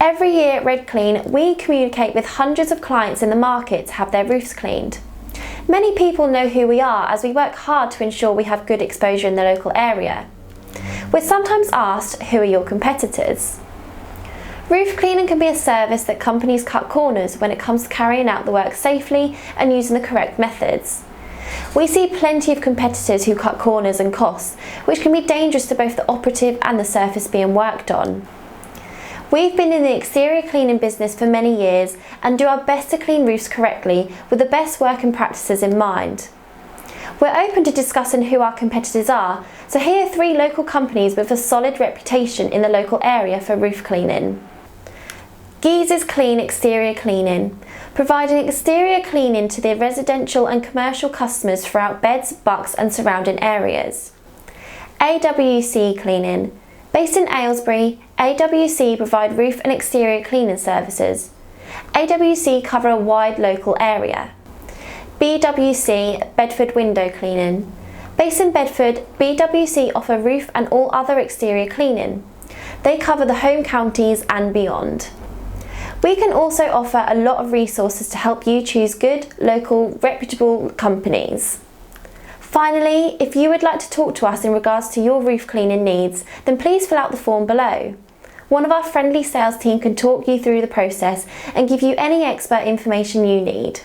Every year at RedClean, we communicate with hundreds of clients in the market to have their roofs cleaned. Many people know who we are as we work hard to ensure we have good exposure in the local area. We're sometimes asked, who are your competitors? Roof cleaning can be a service that companies cut corners when it comes to carrying out the work safely and using the correct methods. We see plenty of competitors who cut corners and costs, which can be dangerous to both the operative and the surface being worked on. We've been in the exterior cleaning business for many years and do our best to clean roofs correctly with the best working practices in mind. We're open to discussing who our competitors are, so here are 3 local companies with a solid reputation in the local area for roof cleaning. Geeze's Clean Exterior Cleaning, providing exterior cleaning to their residential and commercial customers throughout Beds, Bucks and surrounding areas. AWC Cleaning, based in Aylesbury, AWC provide roof and exterior cleaning services. AWC cover a wide local area. BWC Bedford Window Cleaning, based in Bedford, BWC offer roof and all other exterior cleaning. They cover the home counties and beyond. We can also offer a lot of resources to help you choose good, local, reputable companies. Finally, if you would like to talk to us in regards to your roof cleaning needs, then please fill out the form below. One of our friendly sales team can talk you through the process and give you any expert information you need.